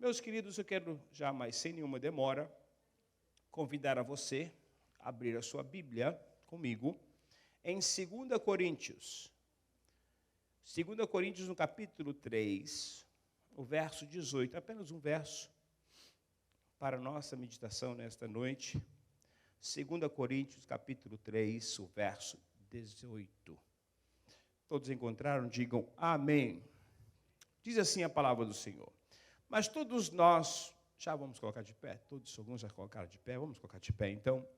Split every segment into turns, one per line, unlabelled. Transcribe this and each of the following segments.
Meus queridos, eu quero jamais, sem nenhuma demora, convidar a você a abrir a sua Bíblia comigo em 2 Coríntios. 2 Coríntios, no capítulo 3, o verso 18, apenas um verso para a nossa meditação nesta noite. 2 Coríntios, capítulo 3, o verso 18. Todos encontraram? Digam amém. Diz assim a palavra do Senhor. Mas todos nós, já vamos colocar de pé? Alguns já colocaram de pé, vamos colocar de pé então.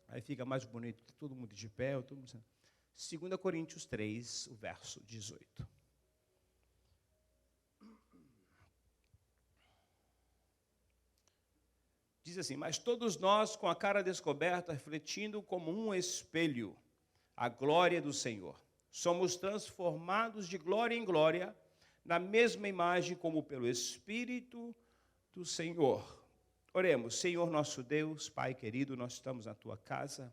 Aí fica mais bonito, todo mundo de pé. 2 Coríntios 3, o verso 18. Diz assim: mas todos nós, com a cara descoberta, refletindo como um espelho a glória do Senhor, somos transformados de glória em glória, na mesma imagem como pelo Espírito do Senhor. Oremos. Senhor nosso Deus, Pai querido, nós estamos na Tua casa.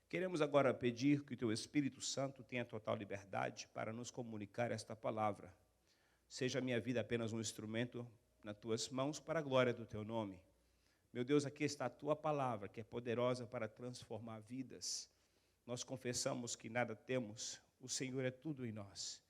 Queremos agora pedir que o Teu Espírito Santo tenha total liberdade para nos comunicar esta palavra. Seja a minha vida apenas um instrumento nas Tuas mãos para a glória do Teu nome. Meu Deus, aqui está a Tua palavra, que é poderosa para transformar vidas. Nós confessamos que nada temos, o Senhor é tudo em nós.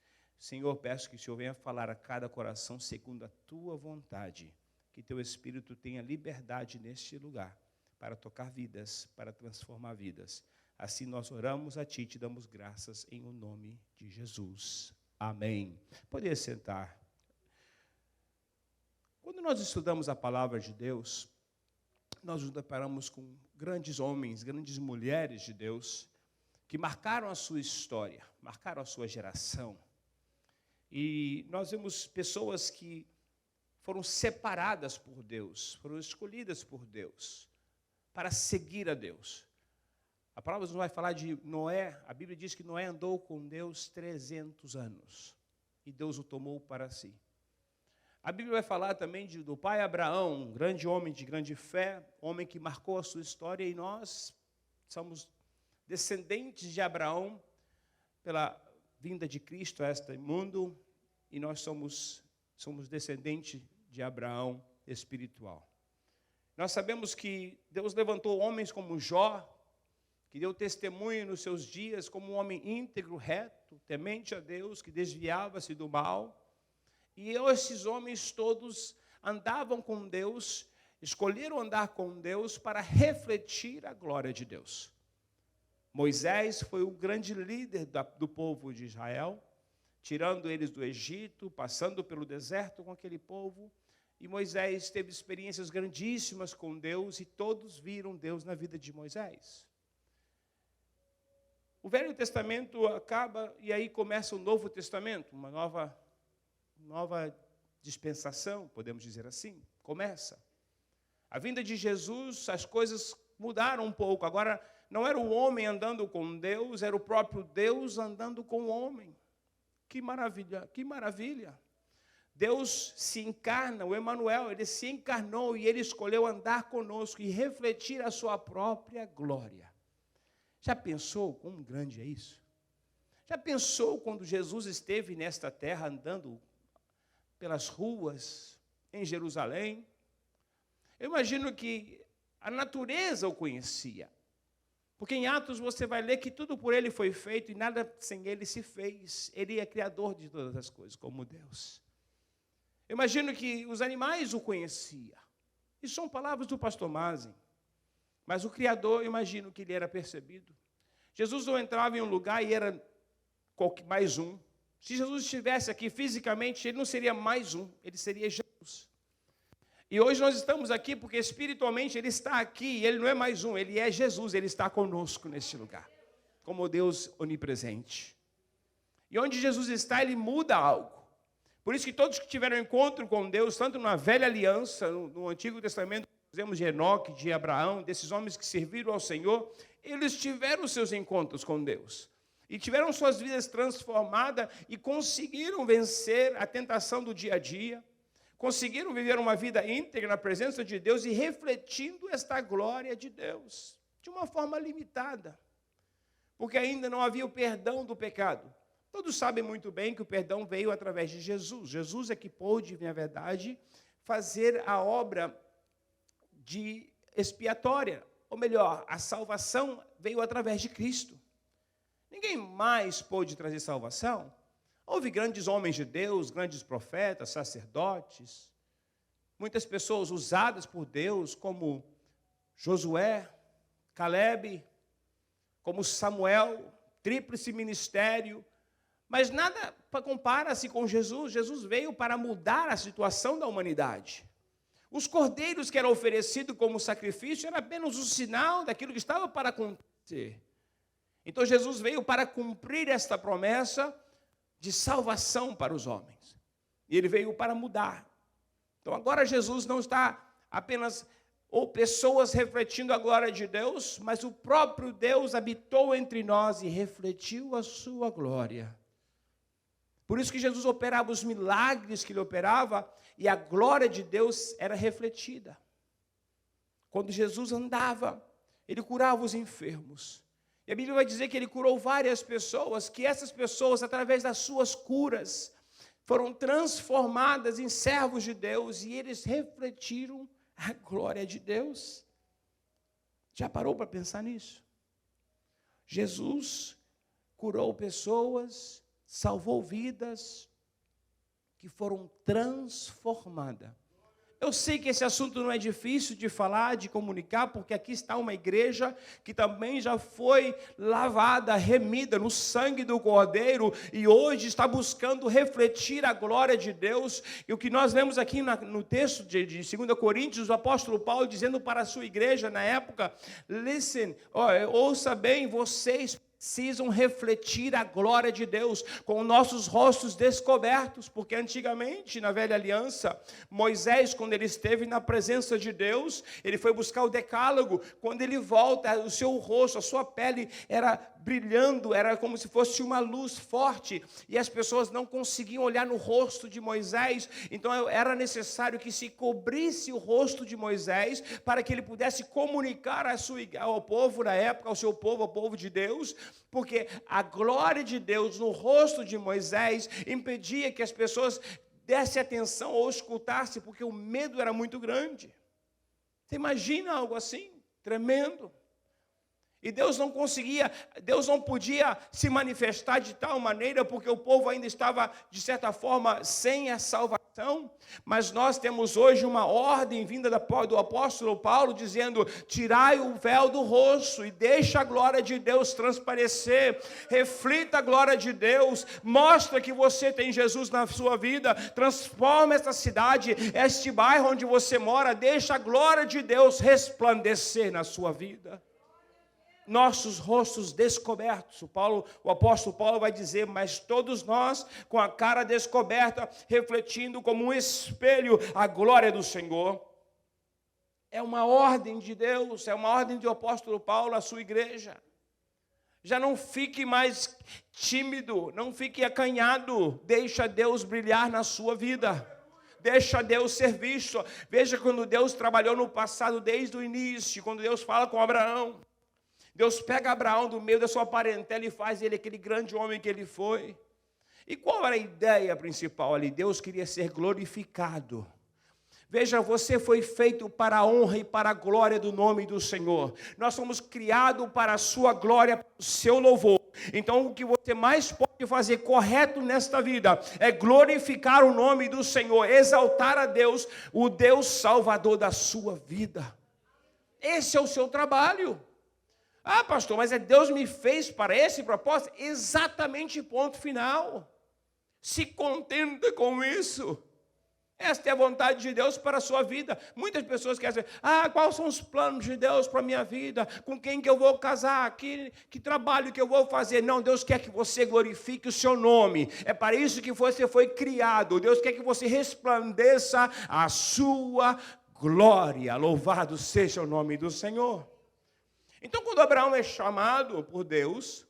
Senhor, peço que o Senhor venha falar a cada coração segundo a Tua vontade. Que Teu Espírito tenha liberdade neste lugar para tocar vidas, para transformar vidas. Assim nós oramos a Ti e te damos graças em o nome de Jesus. Amém. Poderia sentar. Quando nós estudamos a palavra de Deus, nós nos deparamos com grandes homens, grandes mulheres de Deus, que marcaram a sua história, marcaram a sua geração. E nós vemos pessoas que foram separadas por Deus, foram escolhidas por Deus, para seguir a Deus. A palavra nos vai falar de Noé. A Bíblia diz que Noé andou com Deus 300 anos, e Deus o tomou para si. A Bíblia vai falar também do pai Abraão, um grande homem de grande fé, homem que marcou a sua história, e nós somos descendentes de Abraão pela vinda de Cristo a este mundo, e nós somos descendentes de Abraão espiritual. Nós sabemos que Deus levantou homens como Jó, que deu testemunho nos seus dias como um homem íntegro, reto, temente a Deus, que desviava-se do mal. E esses homens todos andavam com Deus, escolheram andar com Deus para refletir a glória de Deus. Moisés foi o grande líder do povo de Israel, tirando eles do Egito, passando pelo deserto com aquele povo. E Moisés teve experiências grandíssimas com Deus, e todos viram Deus na vida de Moisés. O Velho Testamento acaba e aí começa o Novo Testamento, uma nova dispensação, podemos dizer assim, começa. A vinda de Jesus, as coisas mudaram um pouco. Agora, não era o homem andando com Deus, era o próprio Deus andando com o homem. Que maravilha, que maravilha. Deus se encarna, o Emanuel, ele se encarnou e ele escolheu andar conosco e refletir a sua própria glória. Já pensou quão grande é isso? Já pensou quando Jesus esteve nesta terra andando pelas ruas em Jerusalém? Eu imagino que a natureza o conhecia. Porque em Atos você vai ler que tudo por ele foi feito e nada sem ele se fez. Ele é criador de todas as coisas, como Deus. Eu imagino que os animais o conheciam. Isso são palavras do pastor Mazen. Mas o Criador, eu imagino que ele era percebido. Jesus não entrava em um lugar e era mais um. Se Jesus estivesse aqui fisicamente, ele não seria mais um, ele seria Jesus. E hoje nós estamos aqui porque espiritualmente ele está aqui, e ele não é mais um, ele é Jesus, ele está conosco neste lugar, como Deus onipresente. E onde Jesus está, ele muda algo. Por isso que todos que tiveram encontro com Deus, tanto na velha aliança, no Antigo Testamento, dizemos de Enoque, de Abraão, desses homens que serviram ao Senhor, eles tiveram seus encontros com Deus. E tiveram suas vidas transformadas e conseguiram vencer a tentação do dia a dia, conseguiram viver uma vida íntegra na presença de Deus e refletindo esta glória de Deus, de uma forma limitada, porque ainda não havia o perdão do pecado. Todos sabem muito bem que o perdão veio através de Jesus. Jesus é que pôde, na verdade, fazer a obra de expiatória. Ou melhor, a salvação veio através de Cristo. Ninguém mais pôde trazer salvação. Houve grandes homens de Deus, grandes profetas, sacerdotes, muitas pessoas usadas por Deus, como Josué, Caleb, como Samuel, tríplice ministério, mas nada compara-se com Jesus. Jesus veio para mudar a situação da humanidade. Os cordeiros que eram oferecidos como sacrifício era apenas um sinal daquilo que estava para acontecer. Então Jesus veio para cumprir esta promessa de salvação para os homens. E ele veio para mudar. Então agora Jesus não está apenas ou pessoas refletindo a glória de Deus, mas o próprio Deus habitou entre nós e refletiu a sua glória. Por isso que Jesus operava os milagres que ele operava e a glória de Deus era refletida. Quando Jesus andava, ele curava os enfermos. E a Bíblia vai dizer que ele curou várias pessoas, que essas pessoas, através das suas curas, foram transformadas em servos de Deus e eles refletiram a glória de Deus. Já parou para pensar nisso? Jesus curou pessoas, salvou vidas que foram transformadas. Eu sei que esse assunto não é difícil de falar, de comunicar, porque aqui está uma igreja que também já foi lavada, remida no sangue do Cordeiro e hoje está buscando refletir a glória de Deus. E o que nós vemos aqui no texto de 2 Coríntios, o apóstolo Paulo dizendo para a sua igreja na época: listen, ouça bem, vocês precisam refletir a glória de Deus com nossos rostos descobertos, porque antigamente, na velha aliança, Moisés, quando ele esteve na presença de Deus, ele foi buscar o decálogo. Quando ele volta, o seu rosto, a sua pele era brilhando, era como se fosse uma luz forte, e as pessoas não conseguiam olhar no rosto de Moisés. Então era necessário que se cobrisse o rosto de Moisés, para que ele pudesse comunicar ao povo na época, ao seu povo, ao povo de Deus, porque a glória de Deus no rosto de Moisés impedia que as pessoas dessem atenção ou escutassem, porque o medo era muito grande. Você imagina algo assim? Tremendo. E Deus não podia se manifestar de tal maneira, porque o povo ainda estava, de certa forma, sem a salvação. Mas nós temos hoje uma ordem vinda do apóstolo Paulo, dizendo: tirai o véu do rosto e deixa a glória de Deus transparecer. Reflita a glória de Deus, mostra que você tem Jesus na sua vida, transforma esta cidade, este bairro onde você mora, deixa a glória de Deus resplandecer na sua vida. Nossos rostos descobertos. O apóstolo Paulo vai dizer: mas todos nós com a cara descoberta, refletindo como um espelho a glória do Senhor. É uma ordem de Deus, é uma ordem do apóstolo Paulo à sua igreja. Já não fique mais tímido, não fique acanhado, deixa Deus brilhar na sua vida. Deixa Deus ser visto. Veja quando Deus trabalhou no passado, desde o início, quando Deus fala com Abraão. Deus pega Abraão do meio da sua parentela e faz ele aquele grande homem que ele foi. E qual era a ideia principal ali? Deus queria ser glorificado. Veja, você foi feito para a honra e para a glória do nome do Senhor. Nós fomos criados para a sua glória, para o seu louvor. Então, o que você mais pode fazer correto nesta vida é glorificar o nome do Senhor, exaltar a Deus, o Deus Salvador da sua vida. Esse é o seu trabalho. Ah, pastor, mas Deus me fez para esse propósito? Exatamente, ponto final. Se contenta com isso. Esta é a vontade de Deus para a sua vida. Muitas pessoas querem saber: quais são os planos de Deus para a minha vida? Com quem que eu vou casar? Que trabalho que eu vou fazer? Não, Deus quer que você glorifique o seu nome. É para isso que você foi criado. Deus quer que você resplandeça a sua glória. Louvado seja o nome do Senhor. Então, quando Abraão é chamado por Deus,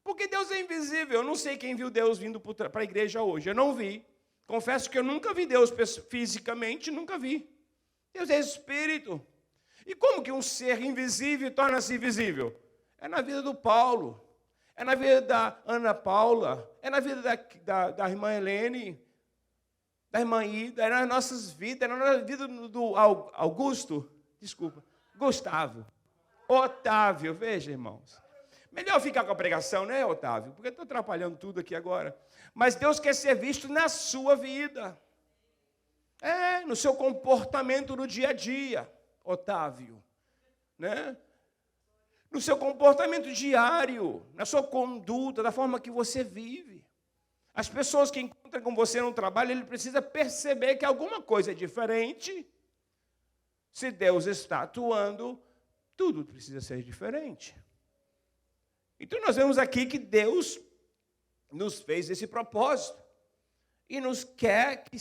porque Deus é invisível, eu não sei quem viu Deus vindo para a igreja hoje, eu não vi. Confesso que eu nunca vi Deus fisicamente, nunca vi. Deus é espírito. E como que um ser invisível torna-se visível? É na vida do Paulo, é na vida da Ana Paula, é na vida da irmã Helene, da irmã Ida, era nas nossas vidas, era na vida do Gustavo, Otávio, veja, irmãos. Melhor ficar com a pregação, né, Otávio? Porque eu estou atrapalhando tudo aqui agora. Mas Deus quer ser visto na sua vida. No seu comportamento no dia a dia, Otávio. Né? No seu comportamento diário, na sua conduta, da forma que você vive. As pessoas que encontram com você no trabalho, ele precisa perceber que alguma coisa é diferente. Se Deus está atuando, tudo precisa ser diferente. Então nós vemos aqui que Deus nos fez esse propósito e nos quer que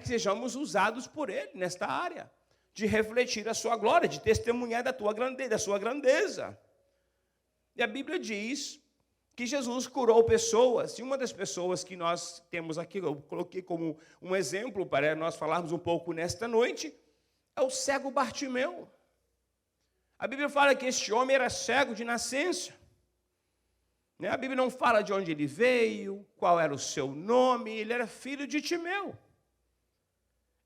sejamos usados por Ele nesta área, de refletir a sua glória, de testemunhar da sua grandeza. E a Bíblia diz que Jesus curou pessoas, e uma das pessoas que nós temos aqui, eu coloquei como um exemplo para nós falarmos um pouco nesta noite, é o cego Bartimeu. A Bíblia fala que este homem era cego de nascença. A Bíblia não fala de onde ele veio, qual era o seu nome, ele era filho de Timeu.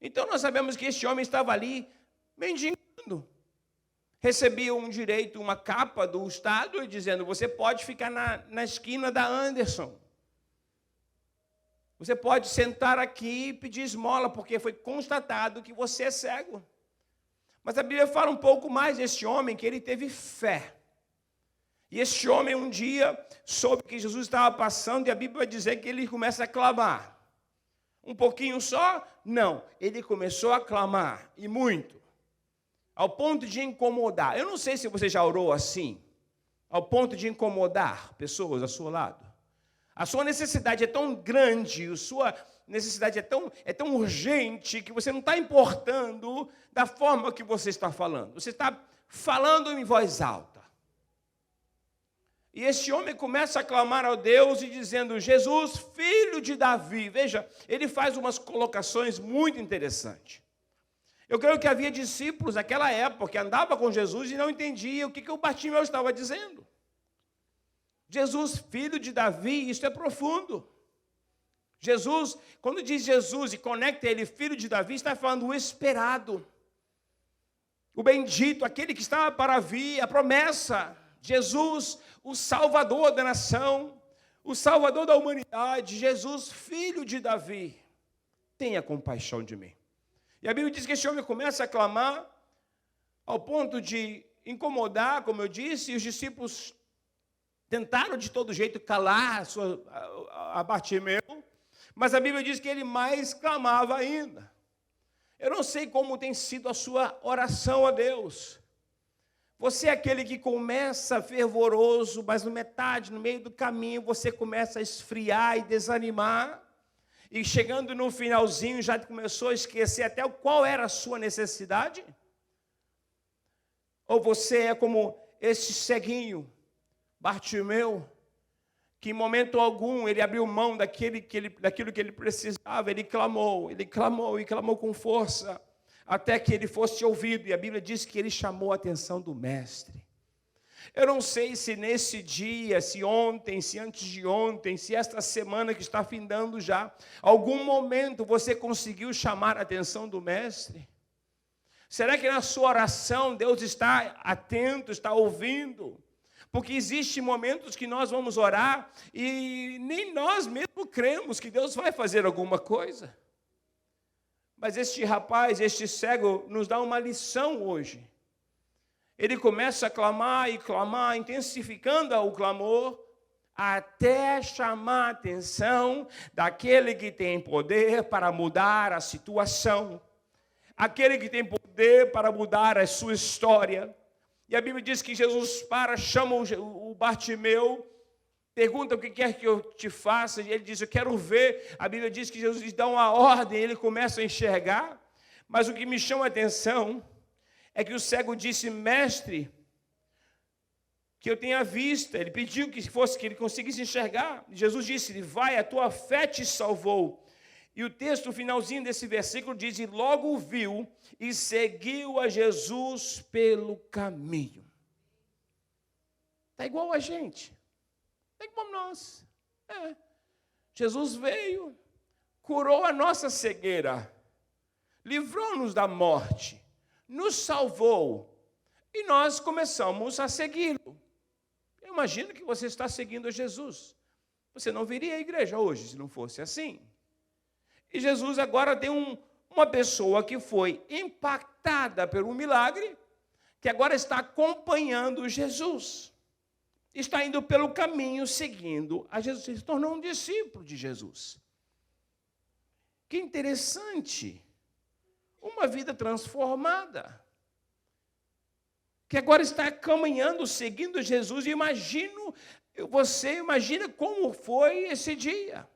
Então nós sabemos que este homem estava ali mendigando. Recebia um direito, uma capa do Estado, dizendo, você pode ficar na esquina da Anderson. Você pode sentar aqui e pedir esmola, porque foi constatado que você é cego. Mas a Bíblia fala um pouco mais deste homem, que ele teve fé. E este homem um dia soube que Jesus estava passando, e a Bíblia vai dizer que ele começa a clamar. Um pouquinho só? Não, ele começou a clamar, e muito. Ao ponto de incomodar. Eu não sei se você já orou assim, ao ponto de incomodar pessoas ao seu lado. A sua necessidade é tão grande, a sua necessidade é tão urgente, que você não está importando da forma que você está falando. Você está falando em voz alta. E este homem começa a clamar ao Deus e dizendo, Jesus, filho de Davi. Veja, ele faz umas colocações muito interessantes. Eu creio que havia discípulos naquela época que andavam com Jesus e não entendiam o que o Bartimeu estava dizendo. Jesus, filho de Davi, isso é profundo. Jesus, quando diz Jesus e conecta ele, filho de Davi, está falando o esperado, o bendito, aquele que estava para vir, a promessa. Jesus, o Salvador da nação, o Salvador da humanidade, Jesus, filho de Davi, tenha compaixão de mim. E a Bíblia diz que esse homem começa a clamar ao ponto de incomodar, como eu disse, e os discípulos tentaram de todo jeito calar a Bartimeu, mas a Bíblia diz que ele mais clamava ainda. Eu não sei como tem sido a sua oração a Deus. Você é aquele que começa fervoroso, mas no meio do caminho, você começa a esfriar e desanimar. E chegando no finalzinho, já começou a esquecer até qual era a sua necessidade? Ou você é como esse ceguinho, Bartimeu, que em momento algum ele abriu mão daquilo que ele precisava, ele clamou com força, até que ele fosse ouvido, e a Bíblia diz que ele chamou a atenção do mestre. Eu não sei se nesse dia, se ontem, se antes de ontem, se esta semana que está findando já, algum momento você conseguiu chamar a atenção do mestre? Será que na sua oração Deus está atento, está ouvindo? Porque existem momentos que nós vamos orar e nem nós mesmos cremos que Deus vai fazer alguma coisa. Mas este rapaz, este cego, nos dá uma lição hoje. Ele começa a clamar e clamar, intensificando o clamor, até chamar a atenção daquele que tem poder para mudar a situação, aquele que tem poder para mudar a sua história. E a Bíblia diz que Jesus chama o Bartimeu, pergunta o que quer que eu te faça, e ele diz, eu quero ver. A Bíblia diz que Jesus lhe dá uma ordem, ele começa a enxergar, mas o que me chama a atenção é que o cego disse, mestre, que eu tenha vista. Ele pediu que ele conseguisse enxergar. Jesus disse, vai, a tua fé te salvou. E o texto, o finalzinho desse versículo diz, e logo viu e seguiu a Jesus pelo caminho. Está igual a gente. Está igual a nós. Jesus veio, curou a nossa cegueira, livrou-nos da morte, nos salvou e nós começamos a segui-lo. Eu imagino que você está seguindo a Jesus. Você não viria à igreja hoje se não fosse assim. E Jesus agora tem uma pessoa que foi impactada pelo milagre, que agora está acompanhando Jesus. Está indo pelo caminho seguindo a Jesus. Se tornou um discípulo de Jesus. Que interessante. Uma vida transformada. Que agora está caminhando, seguindo Jesus. Você imagina como foi esse dia.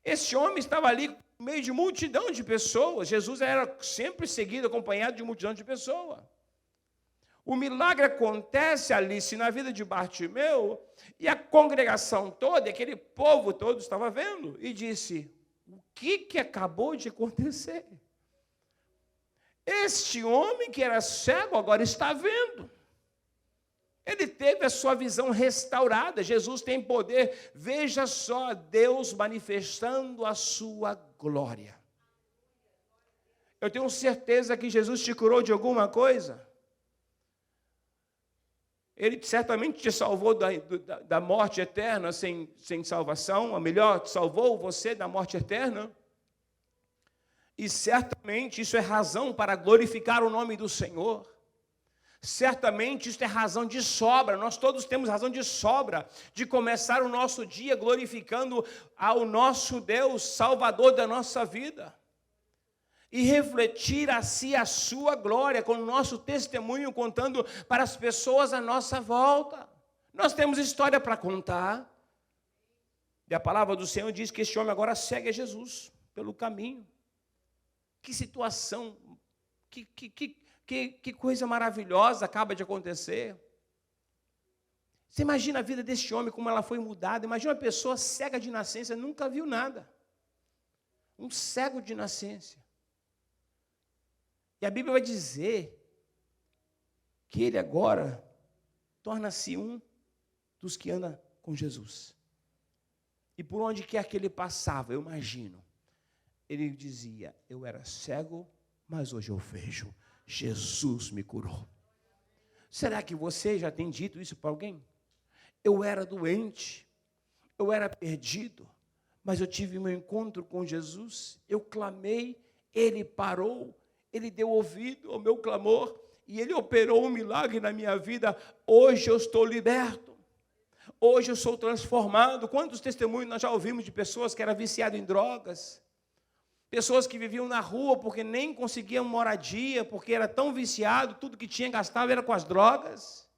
Esse homem estava ali no meio de multidão de pessoas. Jesus era sempre seguido, acompanhado de multidão de pessoas. O milagre acontece, Alice, na vida de Bartimeu, e a congregação toda, aquele povo todo estava vendo, e disse, o que acabou de acontecer? Este homem que era cego agora está vendo. Ele teve a sua visão restaurada. Jesus tem poder. Veja só, Deus manifestando a sua glória. Eu tenho certeza que Jesus te curou de alguma coisa. Ele certamente te salvou da morte eterna sem salvação. Ou melhor, salvou você da morte eterna. E certamente isso é razão para glorificar o nome do Senhor. Certamente isso é razão de sobra, nós todos temos razão de sobra de começar o nosso dia glorificando ao nosso Deus, Salvador da nossa vida. E refletir assim a sua glória com o nosso testemunho, contando para as pessoas à nossa volta. Nós temos história para contar. E a palavra do Senhor diz que este homem agora segue a Jesus pelo caminho. Que situação, que coisa maravilhosa acaba de acontecer. Você imagina a vida deste homem, como ela foi mudada. Imagina uma pessoa cega de nascença, nunca viu nada. Um cego de nascença. E a Bíblia vai dizer que ele agora torna-se um dos que anda com Jesus. E por onde quer que ele passava, eu imagino, ele dizia, eu era cego, mas hoje eu vejo. Jesus me curou. Será que você já tem dito isso para alguém? Eu era doente, eu era perdido, mas eu tive meu encontro com Jesus, eu clamei, ele parou, ele deu ouvido ao meu clamor, e ele operou um milagre na minha vida. Hoje eu estou liberto, hoje eu sou transformado. Quantos testemunhos nós já ouvimos de pessoas que eram viciadas em drogas, pessoas que viviam na rua porque nem conseguiam moradia, porque era tão viciado, tudo que tinha gastava era com as drogas.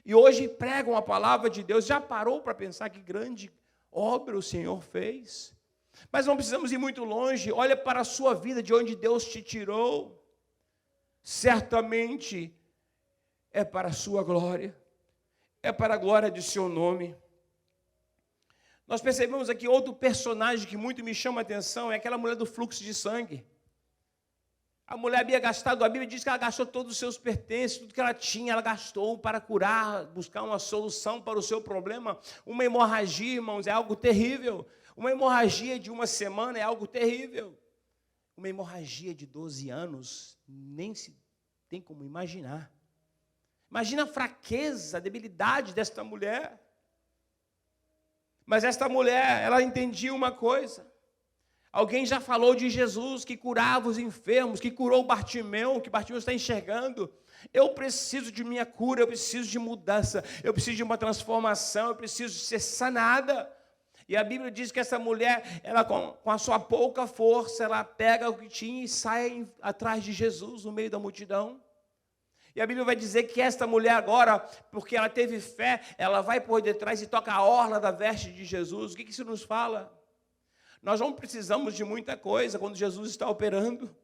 E hoje pregam a palavra de Deus. Já parou para pensar que grande obra o Senhor fez? Mas não precisamos ir muito longe. Olha para a sua vida, de onde Deus te tirou. Certamente é para a sua glória. É para a glória de seu nome. Nós percebemos aqui outro personagem que muito me chama a atenção, é aquela mulher do fluxo de sangue. A mulher havia gastado, a Bíblia diz que ela gastou todos os seus pertences, tudo que ela tinha, ela gastou para curar, buscar uma solução para o seu problema. Uma hemorragia, irmãos, é algo terrível. Uma hemorragia de uma semana é algo terrível. Uma hemorragia de 12 anos, nem se tem como imaginar. Imagina a fraqueza, a debilidade desta mulher. Mas esta mulher, ela entendia uma coisa. Alguém já falou de Jesus que curava os enfermos, que curou Bartimeu, que Bartimeu está enxergando. Eu preciso de minha cura, eu preciso de mudança, eu preciso de uma transformação, eu preciso de ser sanada. E a Bíblia diz que essa mulher, ela com a sua pouca força, ela pega o que tinha e sai atrás de Jesus no meio da multidão. E a Bíblia vai dizer que esta mulher agora, porque ela teve fé, ela vai por detrás e toca a orla da veste de Jesus. O que isso nos fala? Nós não precisamos de muita coisa quando Jesus está operando.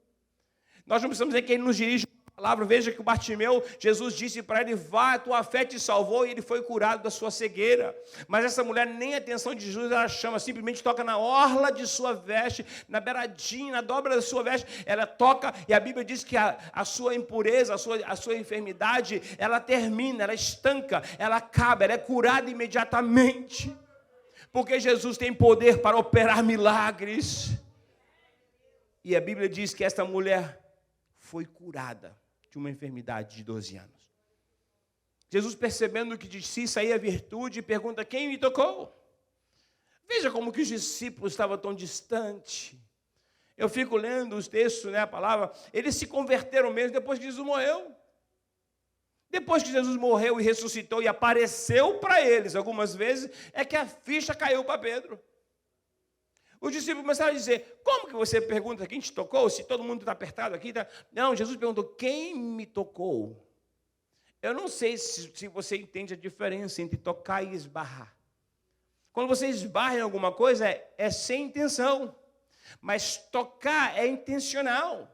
Nós não precisamos dizer que Ele nos dirige a palavra. Veja que o Bartimeu, Jesus disse para ele, vá, a tua fé te salvou, e ele foi curado da sua cegueira. Mas essa mulher, nem a atenção de Jesus ela chama, simplesmente toca na orla de sua veste, na beiradinha, na dobra da sua veste, ela toca, e a Bíblia diz que a sua impureza, a sua enfermidade, ela termina, ela estanca, ela acaba, ela é curada imediatamente. Porque Jesus tem poder para operar milagres. E a Bíblia diz que esta mulher foi curada de uma enfermidade de 12 anos. Jesus, percebendo que de si saía virtude, pergunta: quem me tocou? Veja como que os discípulos estavam tão distantes. Eu fico lendo os textos, a palavra, eles se converteram mesmo depois que Jesus morreu. Depois que Jesus morreu e ressuscitou e apareceu para eles algumas vezes, é que a ficha caiu para Pedro. Os discípulos começaram a dizer: como que você pergunta quem te tocou, se todo mundo está apertado aqui? Tá? Não, Jesus perguntou: quem me tocou? Eu não sei se você entende a diferença entre tocar e esbarrar. Quando você esbarra em alguma coisa, é sem intenção. Mas tocar é intencional.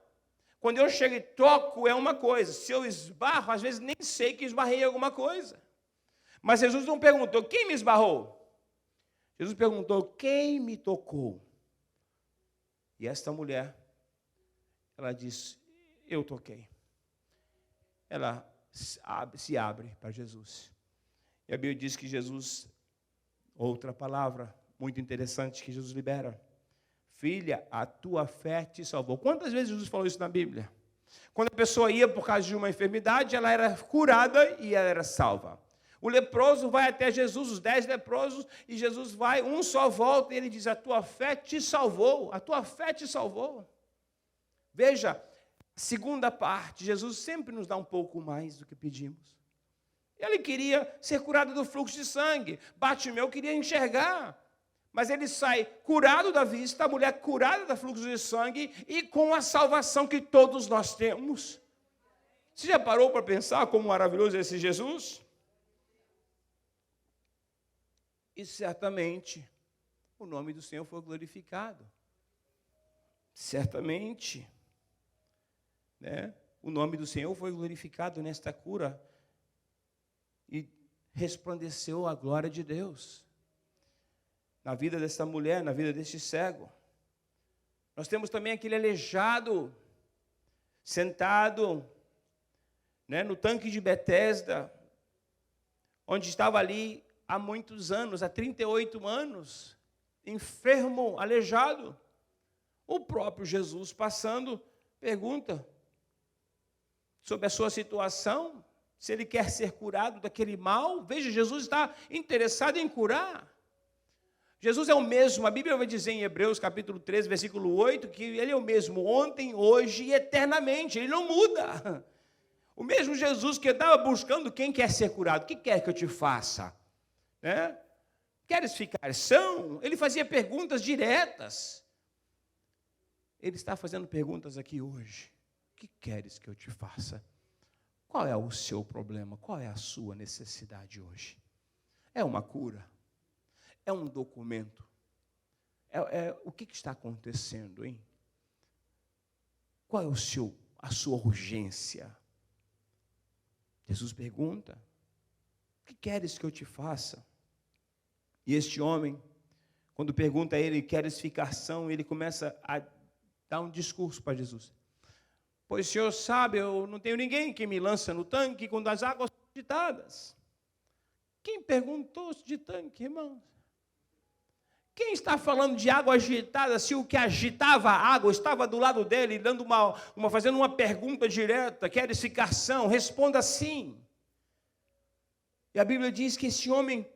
Quando eu chego e toco, é uma coisa. Se eu esbarro, às vezes nem sei que esbarrei em alguma coisa. Mas Jesus não perguntou: quem me esbarrou? Jesus perguntou: quem me tocou? E esta mulher, ela disse: eu toquei. Ela se abre para Jesus. E a Bíblia diz que Jesus, outra palavra muito interessante que Jesus libera: filha, a tua fé te salvou. Quantas vezes Jesus falou isso na Bíblia? Quando a pessoa ia por causa de uma enfermidade, ela era curada e ela era salva. O leproso vai até Jesus, os 10 leprosos, e Jesus vai, um só volta, e ele diz: a tua fé te salvou, a tua fé te salvou. Veja, segunda parte, Jesus sempre nos dá um pouco mais do que pedimos. Ele queria ser curado do fluxo de sangue, Bartimeu queria enxergar, mas ele sai curado da vista, a mulher curada do fluxo de sangue, e com a salvação que todos nós temos. Você já parou para pensar como maravilhoso é esse Jesus? E certamente o nome do Senhor foi glorificado. Certamente, o nome do Senhor foi glorificado nesta cura e resplandeceu a glória de Deus na vida desta mulher, na vida deste cego. Nós temos também aquele aleijado sentado, no tanque de Betesda, onde estava ali há muitos anos, há 38 anos, enfermo, aleijado. O próprio Jesus, passando, pergunta sobre a sua situação, se ele quer ser curado daquele mal. Veja, Jesus está interessado em curar. Jesus é o mesmo, a Bíblia vai dizer em Hebreus capítulo 13, versículo 8, que ele é o mesmo ontem, hoje e eternamente, ele não muda. O mesmo Jesus que estava buscando quem quer ser curado, o que quer que eu te faça? Queres ficar são? Ele fazia perguntas diretas. Ele está fazendo perguntas aqui hoje. O que queres que eu te faça? Qual é o seu problema? Qual é a sua necessidade hoje? É uma cura? É um documento? O que está acontecendo, hein? Qual é a sua urgência? Jesus pergunta: o que queres que eu te faça? E este homem, quando pergunta a ele: queres ficar são? Ele começa a dar um discurso para Jesus. Pois o Senhor sabe, eu não tenho ninguém que me lança no tanque quando as águas são agitadas. Quem perguntou de tanque, irmãos? Quem está falando de água agitada, se o que agitava a água estava do lado dele, dando fazendo uma pergunta direta: queres ficar são? Responda sim. E a Bíblia diz que esse homem,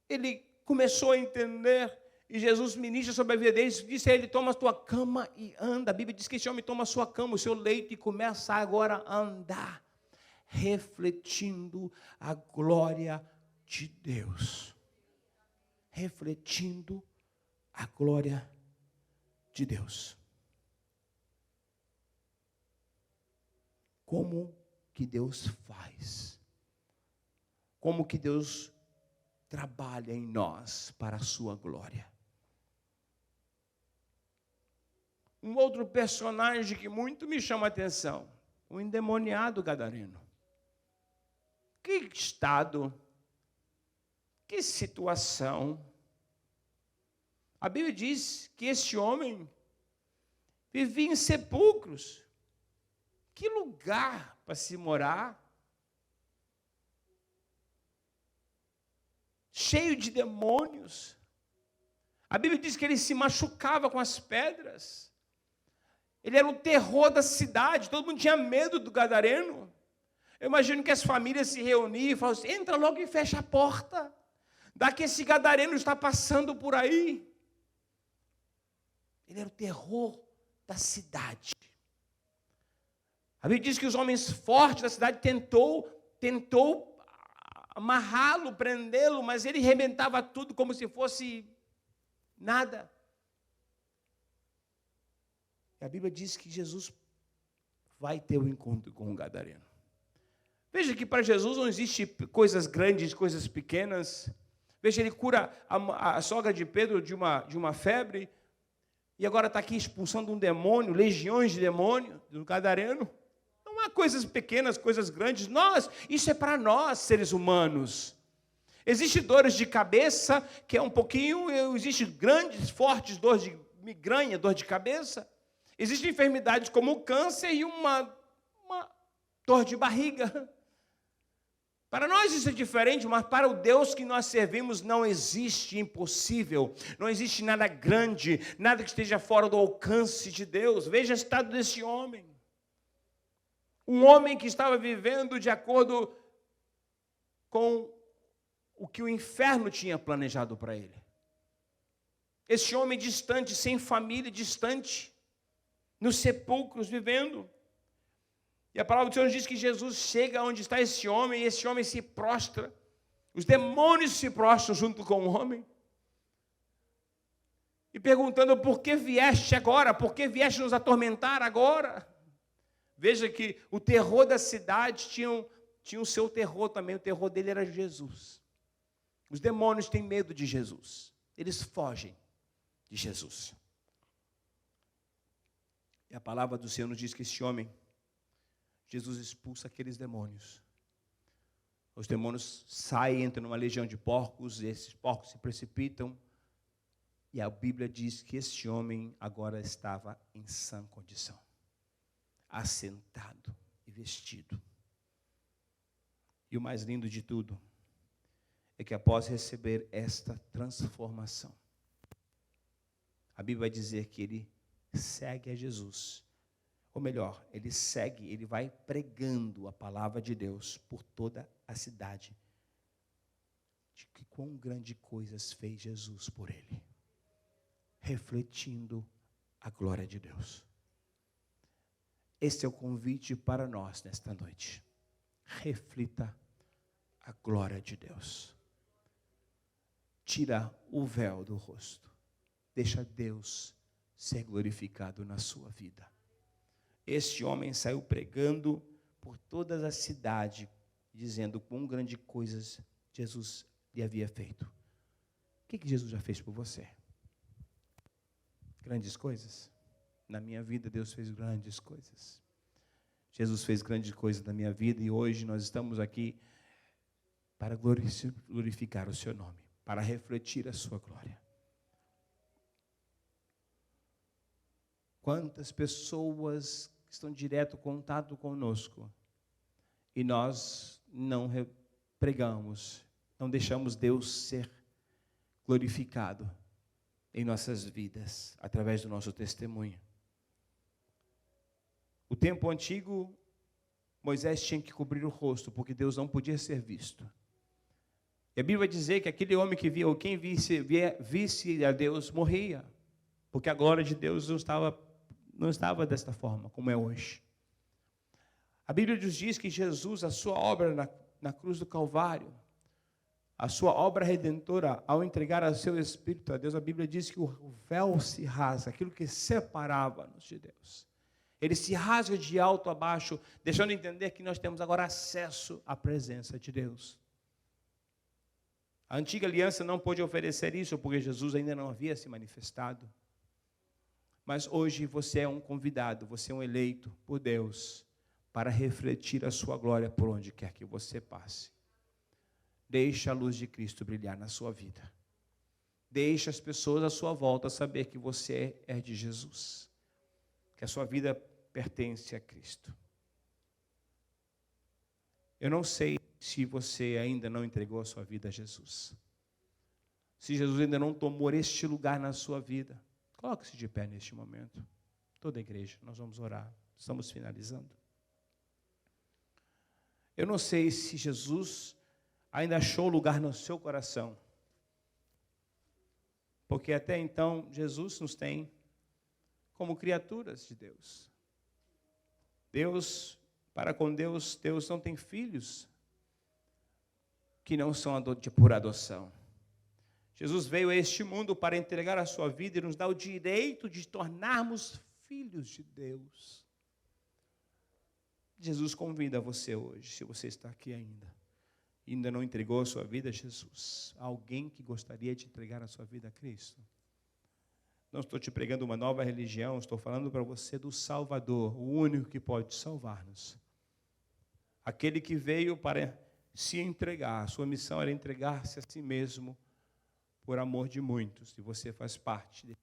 ele começou a entender, e Jesus ministra sobre a vida dele, disse a ele: toma a tua cama e anda. A Bíblia diz que esse homem toma a sua cama, o seu leito, e começa agora a andar, refletindo a glória de Deus. Refletindo a glória de Deus. Como que Deus faz? Como que Deus trabalha em nós para a sua glória? Um outro personagem que muito me chama a atenção, o endemoniado gadareno. Que estado, que situação. A Bíblia diz que este homem vivia em sepulcros. Que lugar para se morar. Cheio de demônios. A Bíblia diz que ele se machucava com as pedras. Ele era o terror da cidade, todo mundo tinha medo do gadareno. Eu imagino que as famílias se reuniam e falavam assim, entra logo e fecha a porta. Daqui esse gadareno está passando por aí. Ele era o terror da cidade. A Bíblia diz que os homens fortes da cidade tentou amarrá-lo, prendê-lo, mas ele arrebentava tudo como se fosse nada. E a Bíblia diz que Jesus vai ter um encontro com o gadareno. Veja que para Jesus não existe coisas grandes, coisas pequenas. Veja, ele cura a sogra de Pedro de uma febre, e agora está aqui expulsando um demônio, legiões de demônios do gadareno. Não há coisas pequenas, coisas grandes. Isso é para nós, seres humanos. Existem dores de cabeça, que é um pouquinho, existem grandes, fortes dores de migrânia, dor de cabeça. Existem enfermidades como o câncer e uma dor de barriga. Para nós isso é diferente, mas para o Deus que nós servimos não existe impossível, não existe nada grande, nada que esteja fora do alcance de Deus. Veja o estado desse homem. Um homem que estava vivendo de acordo com o que o inferno tinha planejado para ele. Esse homem distante, sem família, distante, nos sepulcros vivendo. E a palavra do Senhor diz que Jesus chega onde está esse homem, e esse homem se prostra. Os demônios se prostram junto com o homem. E perguntando, por que vieste agora? Por que vieste nos atormentar agora? Veja que o terror da cidade tinha o seu terror também. O terror dele era Jesus. Os demônios têm medo de Jesus. Eles fogem de Jesus. E a palavra do Senhor nos diz que esse homem, Jesus expulsa aqueles demônios. Os demônios saem, entram numa legião de porcos, e esses porcos se precipitam. E a Bíblia diz que esse homem agora estava em sã condição, assentado e vestido. E o mais lindo de tudo é que após receber esta transformação, a Bíblia vai dizer que ele segue a Jesus. Ou melhor, ele vai pregando a palavra de Deus por toda a cidade. De que quão grande coisas fez Jesus por ele. Refletindo a glória de Deus. Esse é o convite para nós nesta noite. Reflita a glória de Deus. Tira o véu do rosto. Deixa Deus ser glorificado na sua vida. Este homem saiu pregando por toda a cidade, dizendo quão grandes coisas Jesus lhe havia feito. O que Jesus já fez por você? Grandes coisas? Na minha vida, Deus fez grandes coisas. Jesus fez grandes coisas na minha vida e hoje nós estamos aqui para glorificar o seu nome, para refletir a sua glória. Quantas pessoas estão em direto contato conosco e nós não pregamos, não deixamos Deus ser glorificado em nossas vidas, através do nosso testemunho. O tempo antigo, Moisés tinha que cobrir o rosto, porque Deus não podia ser visto. E a Bíblia vai dizer que aquele homem que via, ou quem visse a Deus, morria, porque a glória de Deus não estava desta forma, como é hoje. A Bíblia nos diz que Jesus, a sua obra na cruz do Calvário, a sua obra redentora, ao entregar o seu Espírito a Deus, a Bíblia diz que o véu se rasga, aquilo que separava-nos de Deus. Ele se rasga de alto a baixo, deixando entender que nós temos agora acesso à presença de Deus. A antiga aliança não pôde oferecer isso, porque Jesus ainda não havia se manifestado. Mas hoje você é um convidado, você é um eleito por Deus, para refletir a sua glória por onde quer que você passe. Deixe a luz de Cristo brilhar na sua vida. Deixe as pessoas à sua volta saber que você é de Jesus. Que a sua vida pertence a Cristo. Eu não sei se você ainda não entregou a sua vida a Jesus. Se Jesus ainda não tomou este lugar na sua vida, coloque-se de pé neste momento. Toda a igreja, nós vamos orar. Estamos finalizando. Eu não sei se Jesus ainda achou lugar no seu coração. Porque até então, Jesus nos tem como criaturas de Deus. Para com Deus, Deus não tem filhos que não são por adoção. Jesus veio a este mundo para entregar a sua vida e nos dar o direito de tornarmos filhos de Deus. Jesus convida você hoje, se você está aqui ainda não entregou a sua vida a Jesus, alguém que gostaria de entregar a sua vida a Cristo. Não estou te pregando uma nova religião, estou falando para você do Salvador, o único que pode salvar-nos. Aquele que veio para se entregar, a sua missão era entregar-se a si mesmo por amor de muitos, e você faz parte dele.